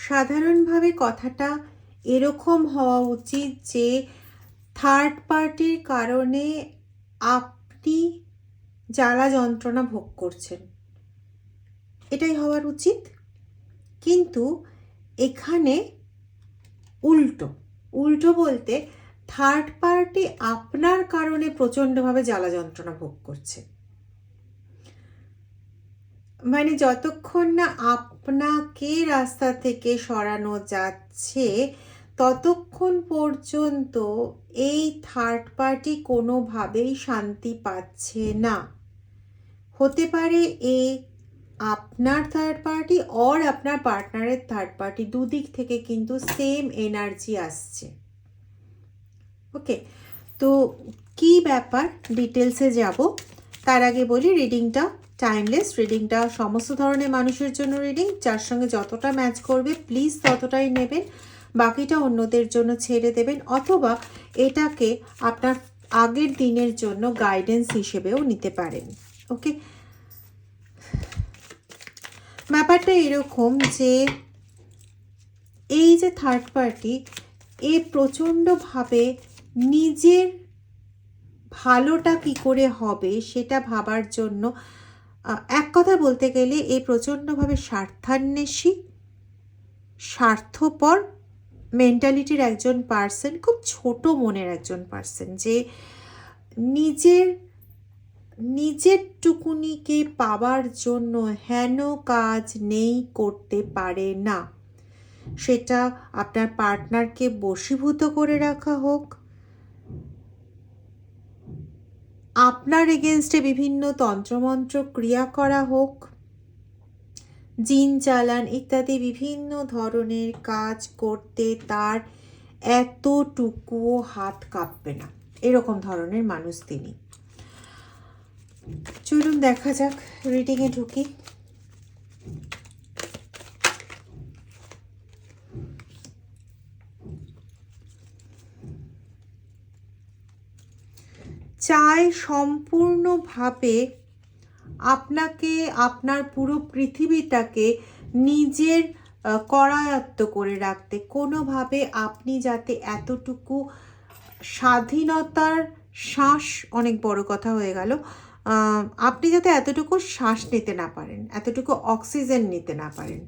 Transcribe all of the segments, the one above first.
সাধারণভাবে কথাটা এরকম হওয়া উচিত যে থার্ড পার্টির কারণে আপনি জ্বালা যন্ত্রণা ভোগ করছেন, এটাই হওয়ার উচিত। কিন্তু এখানে উল্টো উল্টো বলতে থার্ড পার্টি আপনার কারণে প্রচণ্ডভাবে জ্বালা যন্ত্রণা ভোগ করছে। মানে যতক্ষণ না আপনাকে রাস্তা থেকে সরানো যাচ্ছে ততক্ষণ পর্যন্ত এই থার্ড পার্টি কোনোভাবেই শান্তি পাচ্ছে না। হতে পারে আপনার থার্ড পার্টি আর আপনার পার্টনারের থার্ড পার্টি, দুদিক থেকে কিন্তু সেম এনার্জি আসছে। ওকে, তো কি ব্যাপার ডিটেলসে যাব। তার আগে বলি রিডিংটা টাইমলেস, রিডিংটা সমস্ত ধরনের মানুষের জন্য রিডিং। যার সঙ্গে যতটা ম্যাচ করবে প্লিজ ততটাই নেবেন, বাকিটা অন্যদের জন্য ছেড়ে দেবেন, অথবা এটাকে আপনার আগের দিনের জন্য গাইডেন্স হিসেবেও নিতে পারেন। ওকে, ব্যাপারটা এরকম যে এই যে থার্ড পার্টি প্রচণ্ডভাবে নিজের ভালোটা কি করে হবে সেটা ভাবার জন্য, এক কথা বলতে গেলে প্রচণ্ডভাবে স্বার্থান্বেষী, স্বার্থপর মেন্টালিটির একজন পার্সন, খুব ছোট মনের একজন পার্সন, যে নিজের টুকুনিকে পাওয়ার জন্য হেন কাজ নেই করতে পারে না। সেটা আপনার পার্টনারকে বশীভূত করে রাখা হোক, আপনার এগেনস্টে বিভিন্ন তন্ত্রমন্ত্র ক্রিয়া করা হোক, জিন চালান ইত্যাদি বিভিন্ন ধরনের কাজ করতে তার এতটুকুও হাত কাঁপবে না, এরকম ধরনের মানুষ তিনি। চলুন দেখা যাক, রিডিংয়ে ঢুকি। চায় সম্পূর্ণভাবে আপনাকে, আপনার পুরো পৃথিবীটাকে নিজের করায়ত্ত করে রাখতে, কোনোভাবে আপনি যাতে এতটুকু স্বাধীনতার শ্বাস, অনেক বড় কথা হয়ে গেল, আপনি যাতে এতটুকু শ্বাস নিতে না পারেন, এতটুকু অক্সিজেন নিতে না পারেন,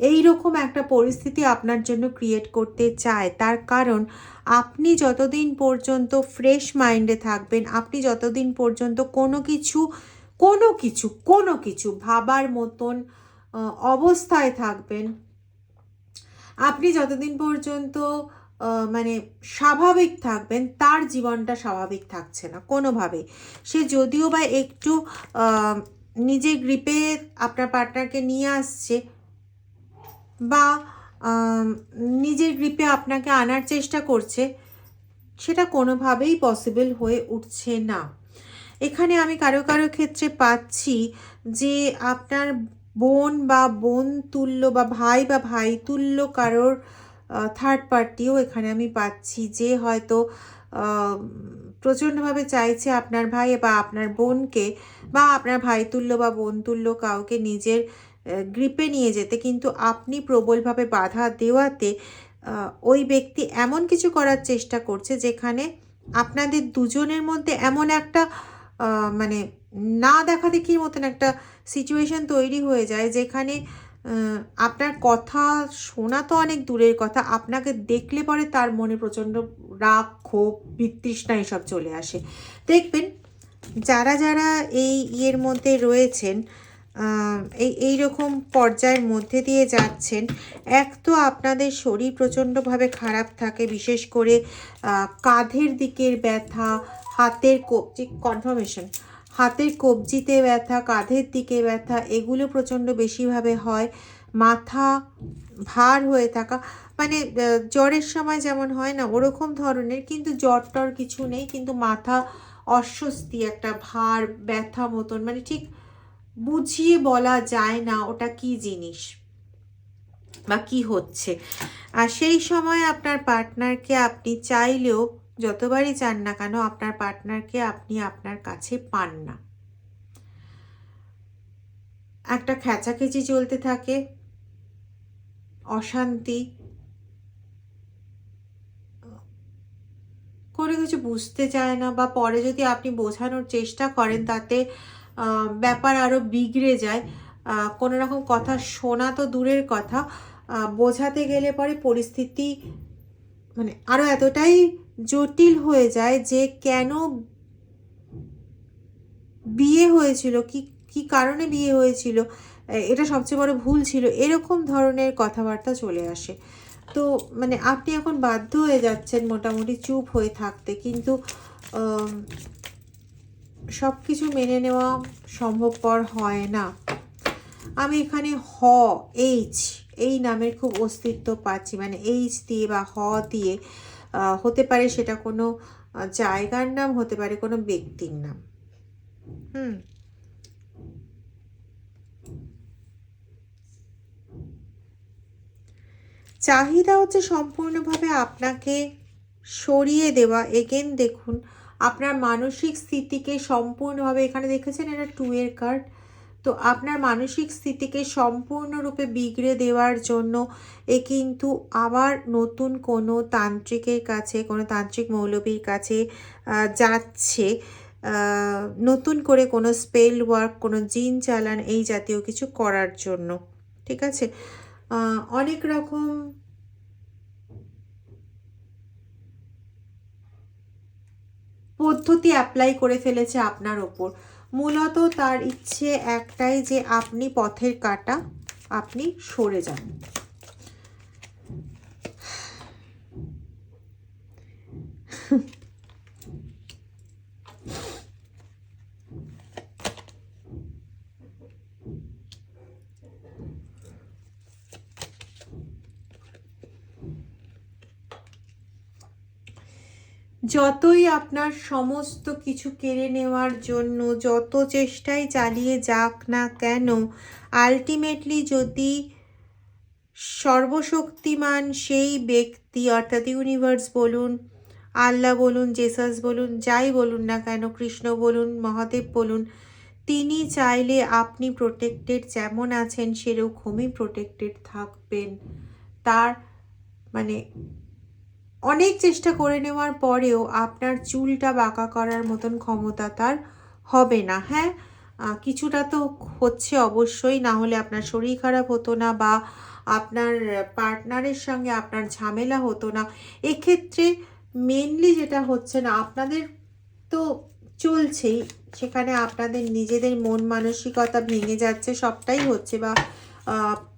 এই রকম একটা পরিস্থিতি আপনার জন্য ক্রিয়েট করতে চায়। তার কারণ আপনি যতদিন পর্যন্ত ফ্রেশ মাইন্ডে থাকবেন, আপনি যতদিন পর্যন্ত কোনো কিছু ভাবার মতন অবস্থায় থাকবেন, আপনি যতদিন পর্যন্ত মানে স্বাভাবিক থাকবেন, তার জীবনটা স্বাভাবিক থাকছে না কোনোভাবেই। সে যদিও বা একটু নিজের গ্রিপে আপনার পার্টনারকে নিয়ে আসছে বা নিজের গ্রিপে আপনাকে আনার চেষ্টা করছে, সেটা কোনোভাবেই পসিবল হয়ে উঠছে না। এখানে আমি কারো ক্ষেত্রে পাচ্ছি যে আপনার বোন বা বোন তুল্য বা ভাই তুল্য কারোর থার্ড পার্টিও এখানে আমি পাচ্ছি, যে হয়তো প্রচণ্ডভাবে চাইছে আপনার ভাই বা আপনার বোনকে, বা আপনার ভাই তুল্য বা বোন তুল্য কাউকে নিজের গ্রিপে নিয়ে যেতে, কিন্তু আপনি প্রবলভাবে বাধা দেওয়াতে ওই ব্যক্তি এমন কিছু করার চেষ্টা করছে যেখানে আপনাদের দুজনের মধ্যে এমন একটা মানে না দেখা দেখির মতন একটা সিচুয়েশন তৈরি হয়ে যায়, যেখানে আপনার কথা শোনা তো অনেক দূরের কথা, আপনাকে দেখলে পরে তার মনে প্রচণ্ড রাগ, ক্ষোভ, বিতৃষ্ণা এসব চলে আসে। দেখবেন যারা এই মধ্যে রয়েছেন, এই রকম পর্যায়ের মধ্যে দিয়ে যাচ্ছেন, এক তো আপনাদের শরীর প্রচণ্ডভাবে খারাপ থাকে, বিশেষ করে কাঁধের দিকের ব্যথা, হাতের কনফার্মেশন, হাতের কবজিতে ব্যথা, কাঁধের দিকে ব্যথা, এগুলো প্রচণ্ড বেশিভাবে হয়। মাথা ভার হয়ে থাকা, মানে জ্বরের সময় যেমন হয় না ওরকম ধরনের, কিন্তু জ্বর টর কিছু নেই, কিন্তু মাথা অস্বস্তি, একটা ভার ব্যথা মতন, মানে ঠিক বুঝিয়ে বলা যায় না ওটা কি জিনিস বা কি হচ্ছে। আর সেই সময় আপনার পার্টনারকে আপনি চাইলেও, যতবারই চান না কেন, আপনার পার্টনারকে আপনি আপনার কাছে পান না। একটা খেচাখেচি চলতে থাকে, অশান্তি, কোনো কিছু বুঝতে চায় না, বা পরে যদি আপনি বোঝানোর চেষ্টা করেন তাতে ব্যাপার আরও বিগড়ে যায়। কোনো রকম কথা শোনা তো দূরের কথা, বোঝাতে গেলে পরে পরিস্থিতি মানে আরও এতটাই জটিল হয়ে যায় যে কেন বিয়ে হয়েছিল, কি কি কারণে বিয়ে হয়েছিল, এটা সবচেয়ে বড় ভুল ছিল, এরকম ধরনের কথাবার্তা চলে আসে। তো মানে আপনি এখন বাধ্য হয়ে যাচ্ছেন মোটামুটি চুপ হয়ে থাকতে, কিন্তু সব কিছু মেনে নেওয়া সম্ভবপর হয় না। আমি এখানে এইচ এই নামের খুব অস্তিত্ব পাচ্ছি, মানে এইচ দিয়ে বা দিয়ে, হতে পারে সেটা কোনো জায়গার নাম, হতে পারে কোনো ব্যক্তির নাম। চাহিদা হচ্ছে সম্পূর্ণভাবে আপনাকে সরিয়ে দেওয়া। এগেন দেখুন, আপনার মানসিক স্থিতিকে সম্পূর্ণভাবে, এখানে দেখেছেন এটা 2 এর কার্ড, তো আপনার মানসিক স্থিতিকে সম্পূর্ণরূপে বিগড়ে দেওয়ার জন্য এ কিন্তু আবার নতুন কোনো তান্ত্রিকের কাছে, কোনো তান্ত্রিক মৌলবীর কাছে যাচ্ছে, নতুন করে কোনো স্পেল ওয়ার্ক, কোনো জিন চালান এই জাতীয় কিছু করার জন্য। ঠিক আছে, অনেক রকম পদ্ধতি অ্যাপ্লাই করে ফেলেছে আপনার ওপর। মূলত তার ইচ্ছে একটাই যে আপনি পথের কাঁটা, আপনি সরে যান। যতই আপনার সমস্ত কিছু কেড়ে নেওয়ার জন্য যত চেষ্টাই চালিয়ে যাক না কেন, আলটিমেটলি যদি সর্বশক্তিমান সেই ব্যক্তি, অর্থাৎ ইউনিভার্স বলুন, আল্লাহ বলুন, জেসাস বলুন, যাই বলুন না কেন, কৃষ্ণ বলুন, মহাদেব বলুন, তিনি চাইলে আপনি প্রোটেক্টেড যেমন আছেন সেরকমই প্রোটেক্টেড থাকবেন। তার মানে অনেক চেষ্টা করে নেওয়ার পরেও আপনার চুলটা বাঁকা করার মতন ক্ষমতা তার হবে না। হ্যাঁ, কিছুটা তো হচ্ছে অবশ্যই, না হলে আপনার শরীর খারাপ হতো না, বা আপনার পার্টনারের সঙ্গে আপনার ঝামেলা হতো না। এক্ষেত্রে মেনলি যেটা হচ্ছে না, আপনাদের তো চলছেই, সেখানে আপনাদের নিজেদের মন মানসিকতা ভেঙে যাচ্ছে, সবটাই হচ্ছে, বা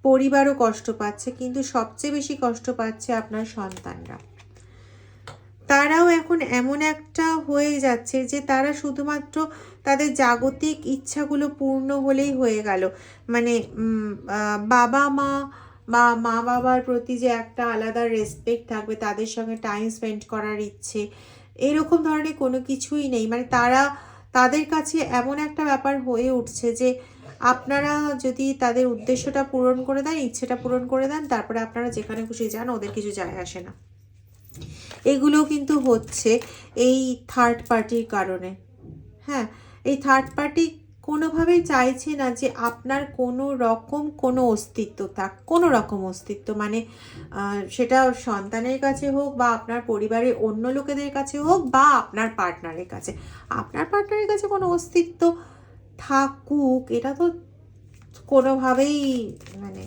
পরিবারও কষ্ট পাচ্ছে, কিন্তু সবচেয়ে বেশি কষ্ট পাচ্ছে আপনার সন্তানরা। তারাও এখন এমন একটা হয়ে যাচ্ছে যে তারা শুধুমাত্র তাদের জাগতিক ইচ্ছাগুলো পূর্ণ হলেই হয়ে গেল। মানে বাবা মা বা মা বাবার প্রতি যে একটা আলাদা রেসপেক্ট থাকবে, তাদের সঙ্গে টাইম স্পেন্ড করার ইচ্ছে, এরকম ধরনের কোনো কিছুই নেই। মানে তাদের কাছে এমন একটা ব্যাপার হয়ে উঠছে যে আপনারা যদি তাদের উদ্দেশ্যটা পূরণ করে দেন, ইচ্ছেটা পূরণ করে দেন, তারপরে আপনারা যেখানে খুশি যান, ওদের কিছু যায় আসে না। এগুলো কিন্তু হচ্ছে এই থার্ড পার্টির কারণে। হ্যাঁ, এই থার্ড পার্টি কোনোভাবেই চাইছে না যে আপনার কোনো রকম কোনো অস্তিত্ব থাক, কোনো রকম অস্তিত্ব, মানে সেটা সন্তানের কাছে হোক, বা আপনার পরিবারের অন্য লোকেদের কাছে হোক, বা আপনার পার্টনারের কাছে। আপনার পার্টনারের কাছে কোনো অস্তিত্ব থাকুক, এটা তো কোনোভাবেই মানে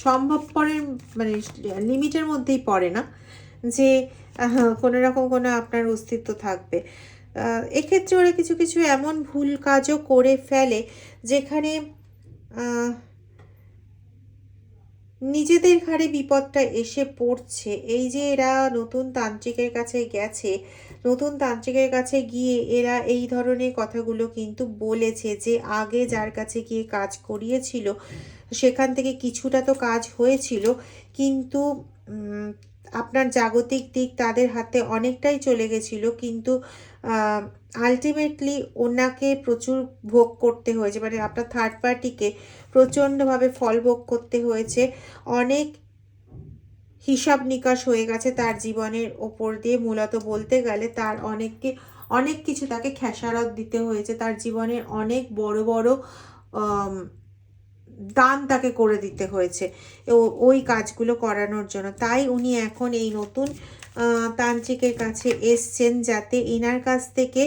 সম্ভবপরের মানে লিমিটের মধ্যেই পড়ে না যে কোনো রকম কোনো আপনার অস্তিত্ব থাকবে। এক্ষেত্রে ওরা কিছু কিছু এমন ভুল কাজও করে ফেলে যেখানে নিজেদের ঘাড়ে বিপদটা এসে পড়ছে। এই যে এরা নতুন তান্ত্রিকের কাছে গেছে, নতুন তান্ত্রিকের কাছে গিয়ে এরা এই ধরনের কথাগুলো কিন্তু বলেছে যে আগে যার কাছে গিয়ে কাজ করিয়েছিল সেখান থেকে কিছুটা তো কাজ হয়েছিল, কিন্তু আপনার জাগতিক দিক তাদের হাতে অনেকটাই চলে গেছিল, কিন্তু আলটিমেটলি ওনাকে প্রচুর ভোগ করতে হয়েছে, মানে আপনার থার্ড পার্টিকে প্রচণ্ডভাবে ফল ভোগ করতে হয়েছে। অনেক হিসাব নিকাশ হয়ে গেছে তার জীবনের ওপর দিয়ে, মূলত বলতে গেলে তার অনেক কিছু তাকে খেসারত দিতে হয়েছে। তার জীবনের অনেক বড় বড় দান তাকে করে দিতে হয়েছে ওই কাজগুলো করানোর জন্য। তাই উনি এখন এই নতুন তান্ত্রিকের কাছে এসছেন, যাতে এনার কাছ থেকে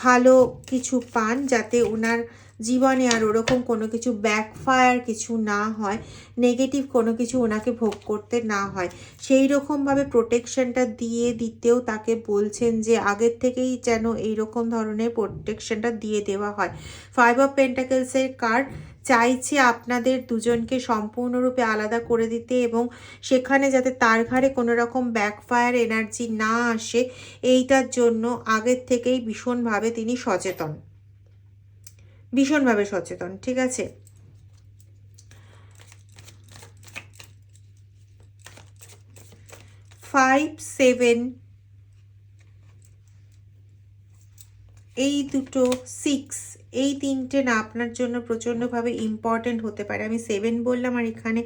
ভালো কিছু পান, যাতে ওনার জীবনে আর ওরকম কোনো কিছু ব্যাকফায়ার কিছু না হয়, নেগেটিভ কোনো কিছু ওনাকে ভোগ করতে না হয়। সেই রকমভাবে প্রোটেকশনটা দিতেও তাকে বলছেন যে আগের থেকেই যেন এইরকম ধরনের প্রোটেকশনটা দিয়ে দেওয়া হয়। 5 অফ পেন্টাকেলসের কার্ড চাইছে আপনাদের দুজনকে সম্পূর্ণরূপে আলাদা করে দিতে, এবং সেখানে যাতে তার ঘাড়ে কোনো রকম ব্যাকফায়ার এনার্জি না আসে, এইটার জন্য আগের থেকেই ভীষণভাবে তিনি সচেতন, ভীষণভাবে সচেতন। ঠিক আছে, ফাইভ, 7, এই দুটো 6, এই তিনটে না আপনার জন্য প্রচণ্ডভাবে ইম্পর্ট্যান্ট হতে পারে। আমি 7 বললাম আর এখানে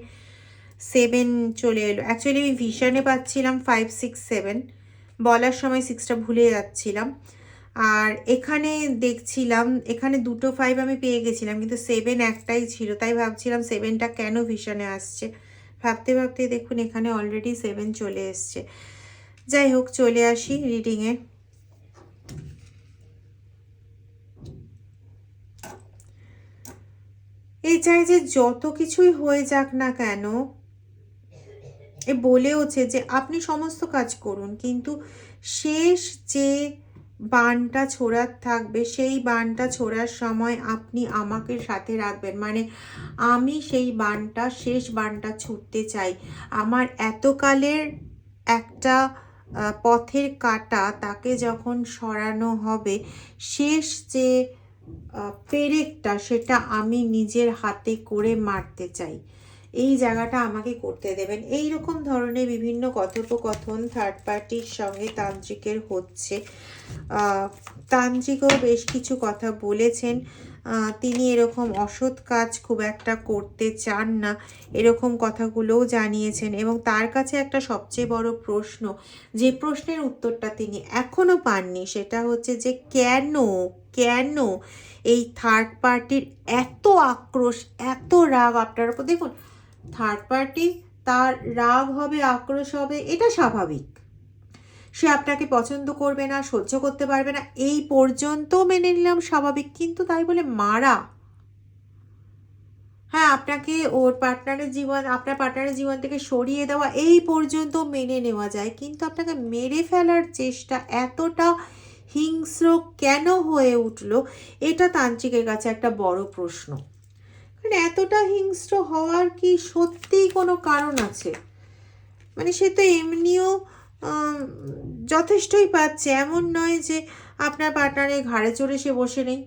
7 চলে এলো। অ্যাকচুয়ালি আমি ভিশনে পাচ্ছিলাম 5, 6, 7, বলার সময় 6টা ভুলে যাচ্ছিলাম। আর এখানে দেখছিলাম এখানে দুটো 5 আমি পেয়ে গেছিলাম, কিন্তু 7 একটাই ছিল, তাই ভাবছিলাম 7টা কেন ভিশনে আসছে। ভাবতে ভাবতে দেখুন এখানে অলরেডি 7 চলে এসছে। যাই হোক, চলে আসি রিডিংয়ে। এই চাই যে যত কিছুই হয়ে যাক না কেন, এ বলেওছে যে আপনি সমস্ত কাজ করুন, কিন্তু শেষ যে বানটা ছোড়ার থাকবে, সেই বানটা ছোড়ার সময় আপনি আমাকে সাথে রাখবেন। মানে আমি সেই বানটা, শেষ বানটা ছুটতে চাই। আমার এতকালের একটা পথের কাঁটা, তাকে যখন সরানো হবে, শেষ যে পেরেকটা, সেটা আমি নিজের হাতে করে মারতে চাই। এই জায়গাটা আমাকে করতে দেবেন। এই রকম ধরনের বিভিন্ন কথোপকথন থার্ড পার্টির সঙ্গে তান্ত্রিকের হচ্ছে। তান্ত্রিকও বেশ কিছু কথা বলেছেন। তিনি এরকম অসৎ কাজ খুব একটা করতে চান না, এরকম কথাগুলোও জানিয়েছেন। এবং তার কাছে একটা সবচেয়ে বড় প্রশ্ন, যে প্রশ্নের উত্তরটা তিনি এখনও পাননি, সেটা হচ্ছে যে কেন এই থার্ড পার্টির এত আক্রোশ, এত রাগ আপনার উপর। দেখুন, থার্ড পার্টি, তার রাগ হবে, আক্রোশ হবে, এটা স্বাভাবিক। সে আপনাকে পছন্দ করবে না, সহ্য করতে পারবে না, এই পর্যন্ত মেনে নিলাম স্বাভাবিক। কিন্তু তাই বলে মারা, হ্যাঁ, আপনাকে আপনার পার্টনারের জীবন থেকে সরিয়ে দেওয়া, এই পর্যন্ত মেনে নেওয়া যায়। কিন্তু আপনাকে মেরে ফেলার চেষ্টা এতটা হিংস্র কেন হয়ে উঠলো, এটা তান্ত্রিকের কাছে একটা বড় প্রশ্ন। মানে এতটা হিংস্র হওয়ার কি সত্যিই কোনো কারণ আছে? মানে সে তো এমনিও যথেষ্টই পাচ্ছে, এমন নয় যে আপনার পার্টনারের ঘাড়ে চড়ে সে বসে নেই।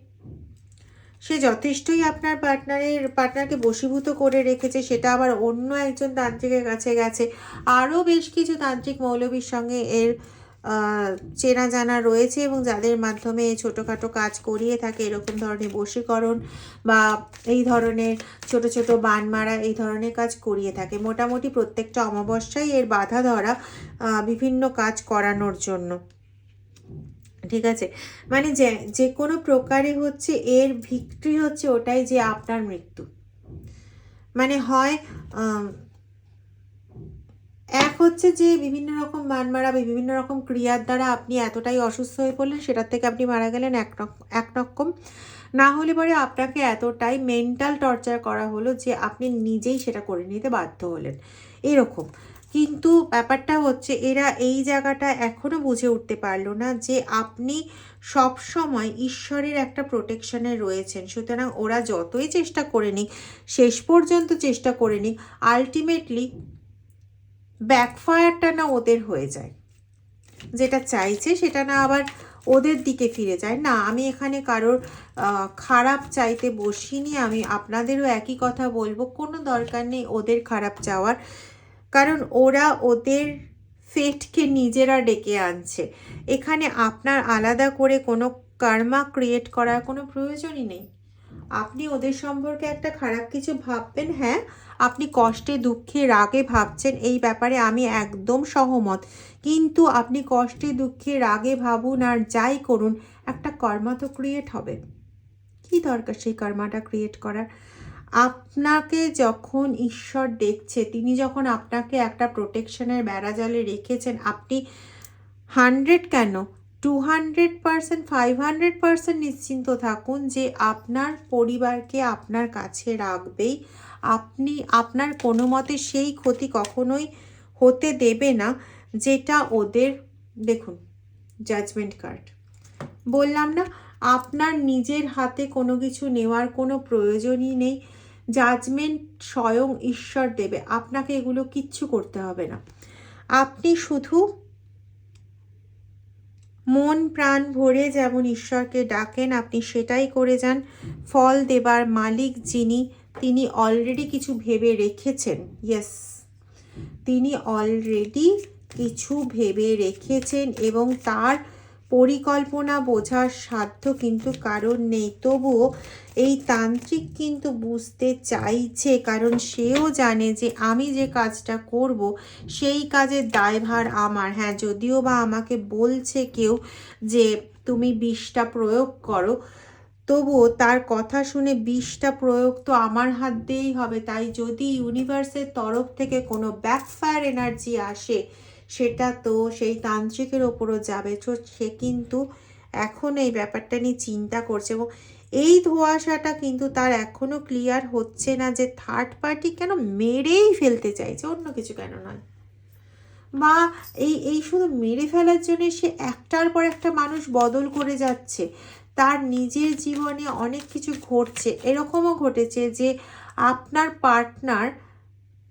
সে যথেষ্টই আপনার পার্টনারকে বশীভূত করে রেখেছে, সেটা আবার অন্য একজন তান্ত্রিকের কাছে গেছে। আরও বেশ কিছু তান্ত্রিক মৌলবীর সঙ্গে এর চেনা জানা রয়েছে, এবং যাদের মাধ্যমে ছোটোখাটো কাজ করিয়ে থাকে, এরকম ধরনের বশীকরণ বা এই ধরনের ছোট ছোট বান মারা, এই ধরনের কাজ করিয়ে থাকে। মোটামুটি প্রত্যেকটা অমাবস্যায় এর বাধা ধরা বিভিন্ন কাজ করানোর জন্য। ঠিক আছে, মানে যে কোনো প্রকারে হচ্ছে এর ভিক্টরি হচ্ছে ওটাই, যে আপনার মৃত্যু। মানে হয় এক হচ্ছে যে বিভিন্ন রকম মারা, বিভিন্ন রকম ক্রিয়ার দ্বারা আপনি এতটাই অসুস্থ হয়ে পড়লেন, সেটার থেকে আপনি মারা গেলেন একরকম। না হলে পরে আপনাকে এতটাই মেন্টাল টর্চার করা হলো যে আপনি নিজেই সেটা করে নিতে বাধ্য হলেন, এরকম। কিন্তু ব্যাপারটা হচ্ছে এরা এই জায়গাটা এখনও বুঝে উঠতে পারলো না যে আপনি সব সময় ঈশ্বরের একটা প্রোটেকশনে রয়েছেন। সুতরাং ওরা যতই চেষ্টা করে নিক, শেষ পর্যন্ত চেষ্টা করে নিক, আলটিমেটলি ব্যাকফায়ারটা না ওদের হয়ে যায়। যেটা চাইছে সেটা না আবার ওদের দিকে ফিরে যায়। না, আমি এখানে কারোর খারাপ চাইতে বসিনি। আমি আপনাদেরও একই কথা বলবো, কোনো দরকার নেই ওদের খারাপ চাওয়ার, কারণ ওরা ওদের ফেটকে নিজেরা ডেকে আনছে। এখানে আপনার আলাদা করে কোনো কার্মা ক্রিয়েট করার কোনো প্রয়োজনই নেই। আপনি ওদের সম্পর্কে একটা খারাপ কিছু ভাববেন, হ্যাঁ, আপনি কষ্টে দুঃখে রাগে ভাবছেন, এই ব্যাপারে আমি একদম সহমত। কিন্তু আপনি কষ্টে দুঃখে রাগে ভাবুন আর যাই করুন, একটা কর্মা তো ক্রিয়েট হবে। কি দরকার সেই কর্মাটা ক্রিয়েট করার? আপনাকে যখন ঈশ্বর দেখছে, তিনি যখন আপনাকে একটা প্রোটেকশনের বেড়াজালে রেখেছেন, আপনি 100 কেন 200%, 500% নিশ্চিন্ত থাকুন যে আপনার পরিবারকে আপনার কাছে রাখবেই। আপনি আপনার কোনো মতে সেই ক্ষতি কখনোই হতে দেবে না যেটা ওদের, দেখুন জাজমেন্ট কার্ড, বললাম না আপনার নিজের হাতে কোনো কিছু নেওয়ার কোনো প্রয়োজনই নেই। জাজমেন্ট স্বয়ং ঈশ্বর দেবে, আপনাকে এগুলো কিচ্ছু করতে হবে না। আপনি শুধু মন প্রাণ ভরে যেমন ঈশ্বরকে ডাকেন আপনি সেটাই করে যান। ফল দেবার মালিক যিনি, তিনি অলরেডি কিছু ভেবে রেখেছেন। ইয়েস, তিনি অলরেডি কিছু ভেবে রেখেছেন এবং তার পরিকল্পনা বোঝার সাধ্য কিন্তু কারণ নেই। তবুও এই তান্ত্রিক কিন্তু বুঝতে চাইছে, কারণ সেও জানে যে আমি যে কাজটা করব সেই কাজের দায়ভার আমার। হ্যাঁ, যদিও বা আমাকে বলছে কেউ যে তুমি বিষটা প্রয়োগ করো, তবুও তার কথা শুনে বিষটা প্রয়োগ তো আমার হাত দিয়েই হবে। তাই যদি ইউনিভার্সের তরফ থেকে কোনো ব্যাকফায়ার এনার্জি আসে সেটা তো সেই তান্ত্রিকের ওপরও যাবে। তো সে কিন্তু এখন এই ব্যাপারটা নিয়ে চিন্তা করছে এবং এই ধোঁয়াশাটা কিন্তু তার এখনও ক্লিয়ার হচ্ছে না যে থার্ড পার্টি কেন মেরেই ফেলতে চাইছে, অন্য কিছু কেন নয়। বা এই শুধু মেরে ফেলার জন্য সে একটার পর একটা মানুষ বদল করে যাচ্ছে, তার নিজের জীবনে অনেক কিছু ঘটছে। এরকমও ঘটেছে যে আপনার পার্টনার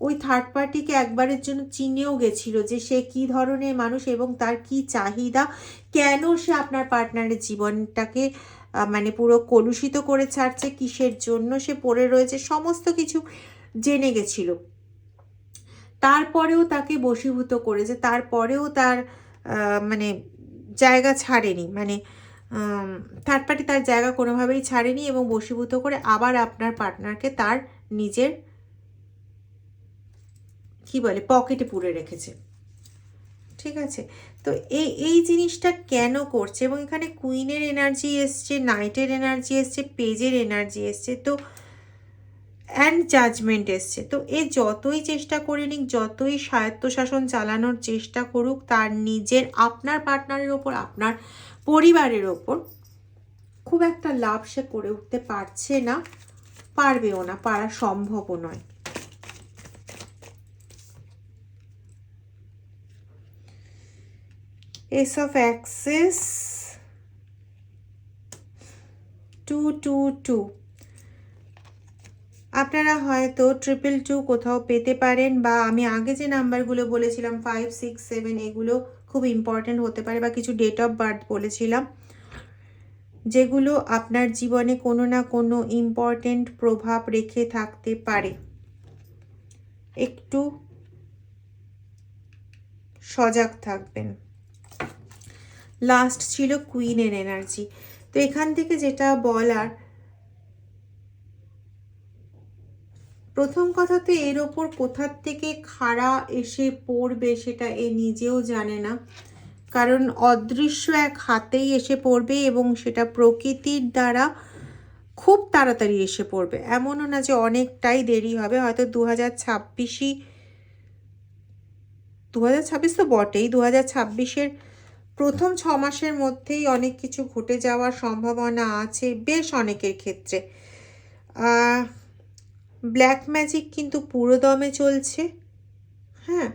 ওই থার্ড পার্টিকে একবারের জন্য চিনেও গেছিল যে সে কি ধরনের মানুষ এবং তার কি চাহিদা, কেন সে আপনার পার্টনারের জীবনটাকে মানে পুরো কলুষিত করে ছাড়ছে, কিসের জন্য সে পড়ে রয়েছে, সমস্ত কিছু জেনে গেছিল। তারপরেও তাকে বশীভূত করেছে, তারপরেও তার মানে জায়গা ছাড়েনি, মানে থার্ড পার্টি তার জায়গা কোনোভাবেই ছাড়েনি এবং বশীভূত করে আবার আপনার পার্টনারকে তার নিজের কি বলে পকেটে পুরে রেখেছে। ঠিক আছে, তো এই জিনিসটা কেন করছে? এবং এখানে কুইনের এনার্জি এসছে, নাইটের এনার্জি এসছে, পেজের এনার্জি এসছে, তো অ্যান্ড জাজমেন্ট এসছে। তো এ যতই চেষ্টা করে নিক, যতই স্বায়ত্তশাসন চালানোর চেষ্টা করুক, তার নিজের আপনার পার্টনারের ওপর, আপনার পরিবারের ওপর খুব একটা লাভ সে করে উঠতে পারছে না, পারবেও না, পারা সম্ভবও নয়। এস অফ অ্যাক্সেস 222, আপনারা হয়তো 222 কোথাও পেতে পারেন, বা আমি আগে যে নাম্বারগুলো বলেছিলাম 5, 6, 7 এগুলো খুব ইম্পর্ট্যান্ট হতে পারে, বা কিছু ডেট অফ বার্থ বলেছিলাম যেগুলো আপনার জীবনে কোনো না কোনো ইম্পর্ট্যান্ট প্রভাব রেখে থাকতে পারে। একটু সজাগ থাকবেন। লাস্ট ছিল কুইনের এনার্জি। তো এখান থেকে যেটা বলার, প্রথম কথা তো এর ওপর কোথার থেকে খাড়া এসে পড়বে সেটা এ নিজেও জানে না, কারণ অদৃশ্য এক হাতেই এসে পড়বে এবং সেটা প্রকৃতির দ্বারা খুব তাড়াতাড়ি এসে পড়বে। এমনও না যে অনেকটাই দেরি হবে, হয়তো 2026 তো বটেই, 2026-এর প্রথম 6 মাসের মধ্যেই অনেক কিছু ঘটে যাওয়ার সম্ভাবনা আছে বেশ অনেকের ক্ষেত্রে। ব্ল্যাক ম্যাজিক কিন্তু পুরো দমে চলছে। হ্যাঁ,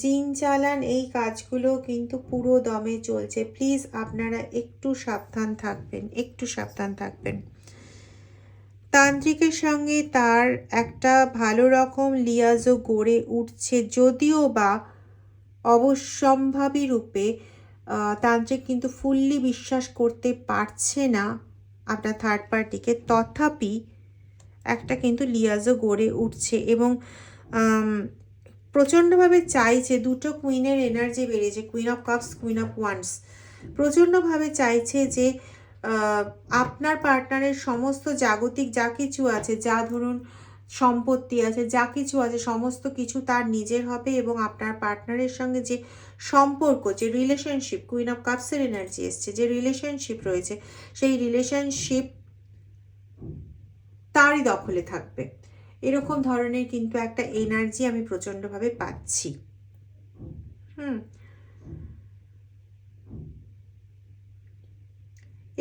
জিন চালান এই কাজগুলো কিন্তু পুরো দমে চলছে। প্লিজ আপনারা একটু সাবধান থাকবেন, একটু সাবধান থাকবেন। তান্ত্রিকের সঙ্গে তার একটা ভালো রকম লিয়াজও গড়ে উঠছে, যদিও বা অবশ্যম্ভাবী রূপে তান্ত্রিক কিন্তু ফুললি বিশ্বাস করতে পারছে না আপনার থার্ড পার্টিকে, তথাপি একটা কিন্তু লিয়াজও গড়ে উঠছে এবং প্রচণ্ডভাবে চাইছে। দুটো কুইনের এনার্জি বেরিয়েছে, queen of cups, queen of wands. প্রচণ্ডভাবে চাইছে যে আপনার পার্টনারের সমস্ত জাগতিক যা কিছু আছে, যা ধরুন সম্পত্তি আছে, যা কিছু আছে, সমস্ত কিছু তার নিজের হবে এবং আপনার পার্টনারের সঙ্গে যে সম্পর্ক, যে রিলেশনশিপ, কুইন অফ কাপসের এনার্জি এসছে, যে রিলেশনশিপ রয়েছে সেই রিলেশনশিপ তারই দখলে থাকবে। এরকম ধরনের কিন্তু একটা এনার্জি আমি প্রচণ্ডভাবে পাচ্ছি।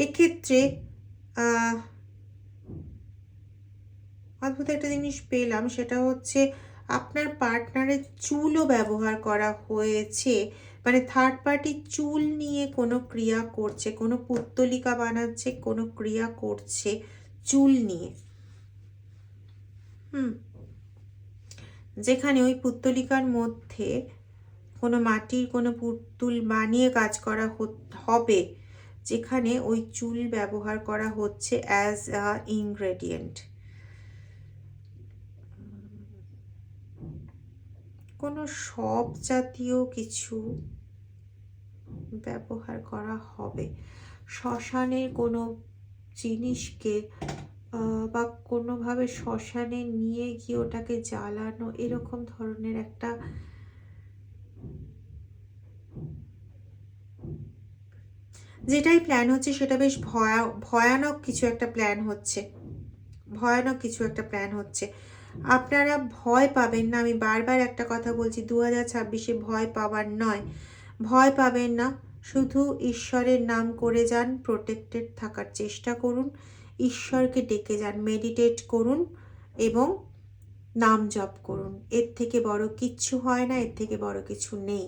এক্ষেত্রে অদ্ভুত একটা জিনিস পেলাম, সেটা হচ্ছে আপনার পার্টনারের চুলও ব্যবহার করা হয়েছে, মানে থার্ড পার্টি চুল নিয়ে কোনো ক্রিয়া করছে, কোনো পুত্তলিকা বানাচ্ছে, কোনো ক্রিয়া করছে চুল নিয়ে। যেখানে ওই পুত্তলিকার মধ্যে কোনো মাটির কোনো পুতুল বানিয়ে কাজ করা হবে, যেখানে ওই চুল ব্যবহার করা হচ্ছে অ্যাজ আ ইনগ্রেডিয়েন্ট। কোনো সব জাতীয় কিছু ব্যবহার করা হবে, শ্মশানের কোনো জিনিসকে বা কোনোভাবে শ্মশানে নিয়ে গিয়ে ওটাকে জ্বালানো, এরকম ধরনের একটা যেটাই প্ল্যান হচ্ছে সেটা বেশ ভয়ানক কিছু একটা প্ল্যান হচ্ছে, ভয়ানক কিছু একটা প্ল্যান হচ্ছে। আপনারা ভয় পাবেন না, আমি বারবার একটা কথা বলছি, 2026-এ ভয় পাবার নয়, ভয় পাবেন না, শুধু ঈশ্বরের নাম করে যান, প্রোটেক্টেড থাকার চেষ্টা করুন, ঈশ্বরকে ডেকে যান, মেডিটেট করুন এবং নাম জপ করুন। এর থেকে বড় কিচ্ছু হয় না, এর থেকে বড় কিছু নেই।